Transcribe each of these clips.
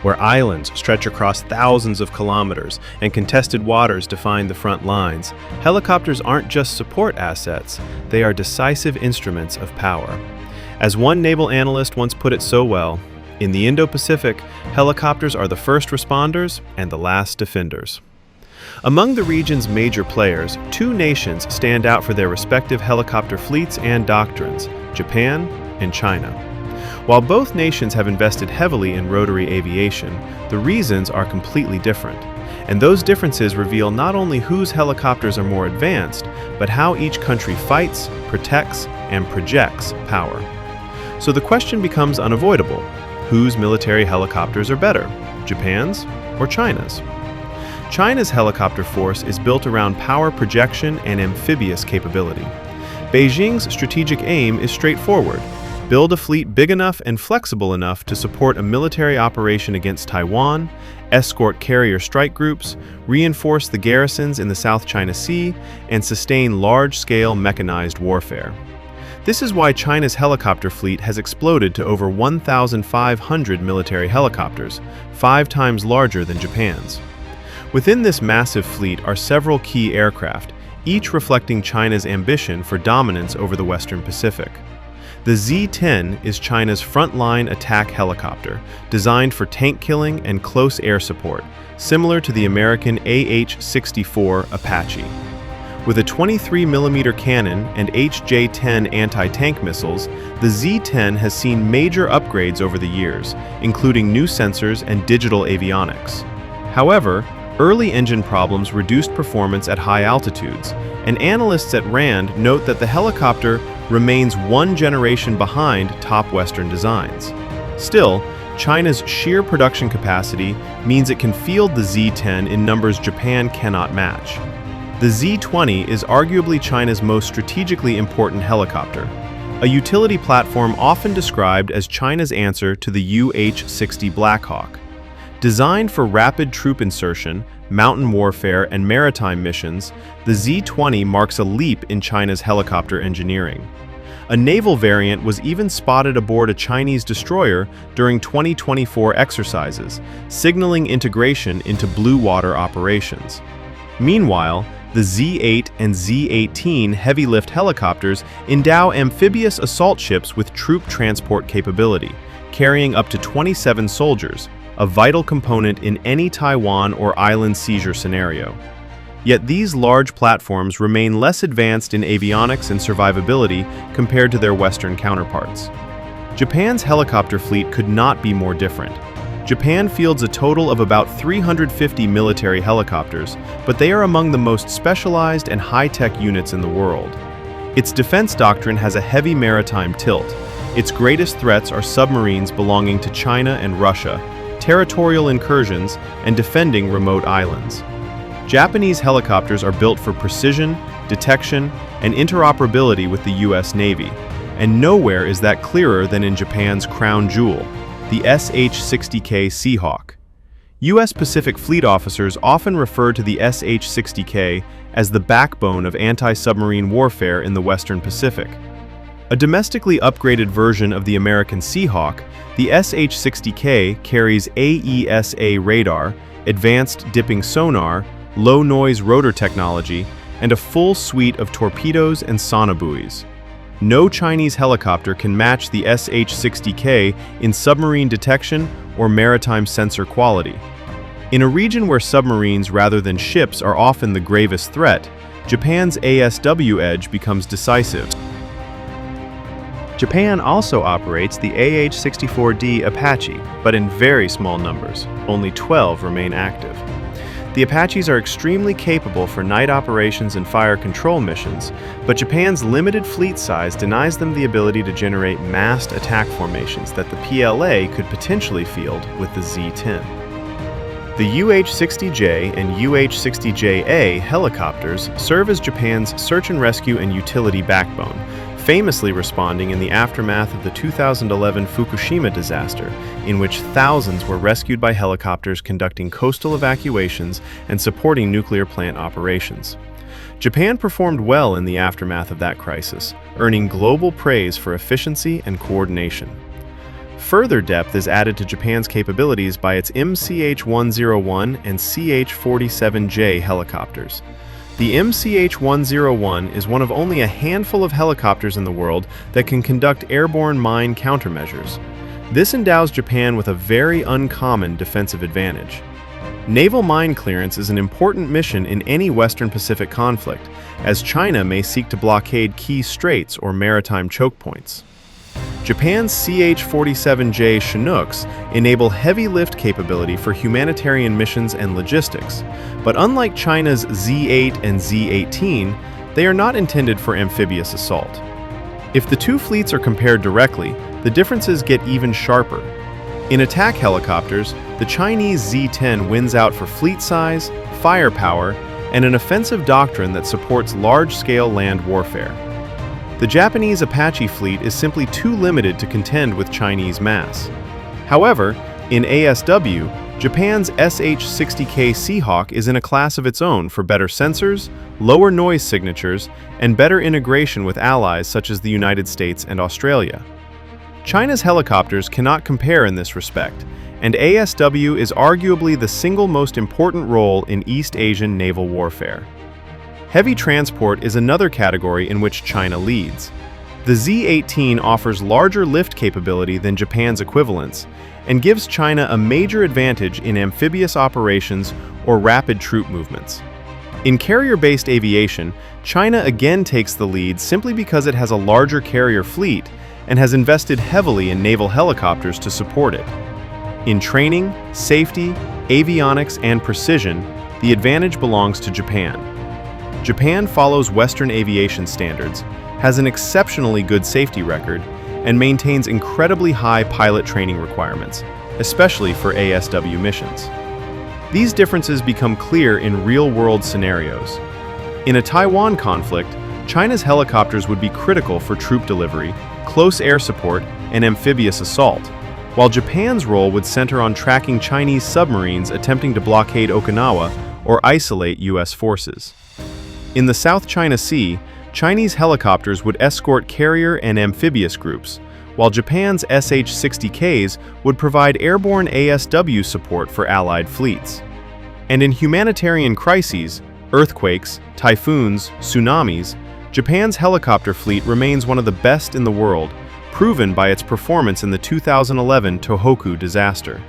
Where islands stretch across thousands of kilometers and contested waters define the front lines, helicopters aren't just support assets, they are decisive instruments of power. As one naval analyst once put it so well, in the Indo-Pacific, helicopters are the first responders and the last defenders. Among the region's major players, two nations stand out for their respective helicopter fleets and doctrines: Japan and China. While both nations have invested heavily in rotary aviation, the reasons are completely different. And those differences reveal not only whose helicopters are more advanced, but how each country fights, protects, and projects power. So the question becomes unavoidable: whose military helicopters are better, Japan's or China's? China's helicopter force is built around power projection and amphibious capability. Beijing's strategic aim is straightforward: build a fleet big enough and flexible enough to support a military operation against Taiwan, escort carrier strike groups, reinforce the garrisons in the South China Sea, and sustain large-scale mechanized warfare. This is why China's helicopter fleet has exploded to over 1,500 military helicopters, 5 times larger than Japan's. Within this massive fleet are several key aircraft, each reflecting China's ambition for dominance over the Western Pacific. The Z-10 is China's frontline attack helicopter, designed for tank killing and close air support, similar to the American AH-64 Apache. With a 23mm cannon and HJ-10 anti-tank missiles, the Z-10 has seen major upgrades over the years, including new sensors and digital avionics. However, early engine problems reduced performance at high altitudes, and analysts at RAND note that the helicopter remains one generation behind top Western designs. Still, China's sheer production capacity means it can field the Z-10 in numbers Japan cannot match. The Z-20 is arguably China's most strategically important helicopter, a utility platform often described as China's answer to the UH-60 Black Hawk. Designed for rapid troop insertion, mountain warfare, and maritime missions, the Z-20 marks a leap in China's helicopter engineering. A naval variant was even spotted aboard a Chinese destroyer during 2024 exercises, signaling integration into blue water operations. Meanwhile, the Z-8 and Z-18 heavy-lift helicopters endow amphibious assault ships with troop transport capability, carrying up to 27 soldiers, a vital component in any Taiwan or island seizure scenario. Yet these large platforms remain less advanced in avionics and survivability compared to their Western counterparts. Japan's helicopter fleet could not be more different. Japan fields a total of about 350 military helicopters, but they are among the most specialized and high-tech units in the world. Its defense doctrine has a heavy maritime tilt. Its greatest threats are submarines belonging to China and Russia, territorial incursions, and defending remote islands. Japanese helicopters are built for precision, detection, and interoperability with the US Navy, and nowhere is that clearer than in Japan's crown jewel, the SH-60K Seahawk. US Pacific Fleet officers often refer to the SH-60K as the backbone of anti-submarine warfare in the Western Pacific. A domestically upgraded version of the American Seahawk, the SH-60K carries AESA radar, advanced dipping sonar, low-noise rotor technology, and a full suite of torpedoes and sonobuoys. No Chinese helicopter can match the SH-60K in submarine detection or maritime sensor quality. In a region where submarines rather than ships are often the gravest threat, Japan's ASW edge becomes decisive. Japan also operates the AH-64D Apache, but in very small numbers. Only 12 remain active. The Apaches are extremely capable for night operations and fire control missions, but Japan's limited fleet size denies them the ability to generate massed attack formations that the PLA could potentially field with the Z-10. The UH-60J and UH-60JA helicopters serve as Japan's search and rescue and utility backbone, famously responding in the aftermath of the 2011 Fukushima disaster, in which thousands were rescued by helicopters conducting coastal evacuations and supporting nuclear plant operations. Japan performed well in the aftermath of that crisis, earning global praise for efficiency and coordination. Further depth is added to Japan's capabilities by its MCH-101 and CH-47J helicopters. The MCH-101 is one of only a handful of helicopters in the world that can conduct airborne mine countermeasures. This endows Japan with a very uncommon defensive advantage. Naval mine clearance is an important mission in any Western Pacific conflict, as China may seek to blockade key straits or maritime choke points. Japan's CH-47J Chinooks enable heavy lift capability for humanitarian missions and logistics, but unlike China's Z-8 and Z-18, they are not intended for amphibious assault. If the two fleets are compared directly, the differences get even sharper. In attack helicopters, the Chinese Z-10 wins out for fleet size, firepower, and an offensive doctrine that supports large-scale land warfare. The Japanese Apache fleet is simply too limited to contend with Chinese mass. However, in ASW, Japan's SH-60K Seahawk is in a class of its own for better sensors, lower noise signatures, and better integration with allies such as the United States and Australia. China's helicopters cannot compare in this respect, and ASW is arguably the single most important role in East Asian naval warfare. Heavy transport is another category in which China leads. The Z-18 offers larger lift capability than Japan's equivalents and gives China a major advantage in amphibious operations or rapid troop movements. In carrier-based aviation, China again takes the lead simply because it has a larger carrier fleet and has invested heavily in naval helicopters to support it. In training, safety, avionics, and precision, the advantage belongs to Japan. Japan follows Western aviation standards, has an exceptionally good safety record, and maintains incredibly high pilot training requirements, especially for ASW missions. These differences become clear in real-world scenarios. In a Taiwan conflict, China's helicopters would be critical for troop delivery, close air support, and amphibious assault, while Japan's role would center on tracking Chinese submarines attempting to blockade Okinawa or isolate U.S. forces. In the South China Sea, Chinese helicopters would escort carrier and amphibious groups, while Japan's SH-60Ks would provide airborne ASW support for Allied fleets. And in humanitarian crises, earthquakes, typhoons, tsunamis, Japan's helicopter fleet remains one of the best in the world, proven by its performance in the 2011 Tohoku disaster.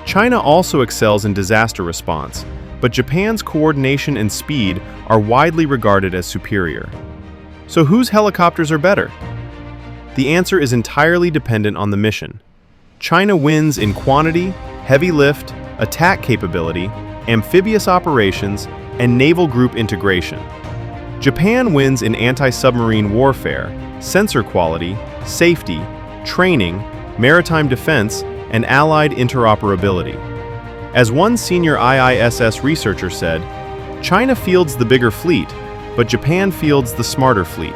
China also excels in disaster response, but Japan's coordination and speed are widely regarded as superior. So whose helicopters are better? The answer is entirely dependent on the mission. China wins in quantity, heavy lift, attack capability, amphibious operations, and naval group integration. Japan wins in anti-submarine warfare, sensor quality, safety, training, maritime defense, and allied interoperability. As one senior IISS researcher said, China fields the bigger fleet, but Japan fields the smarter fleet.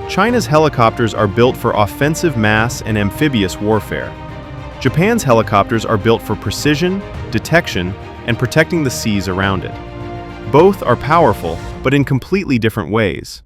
China's helicopters are built for offensive mass and amphibious warfare. Japan's helicopters are built for precision, detection, and protecting the seas around it. Both are powerful, but in completely different ways.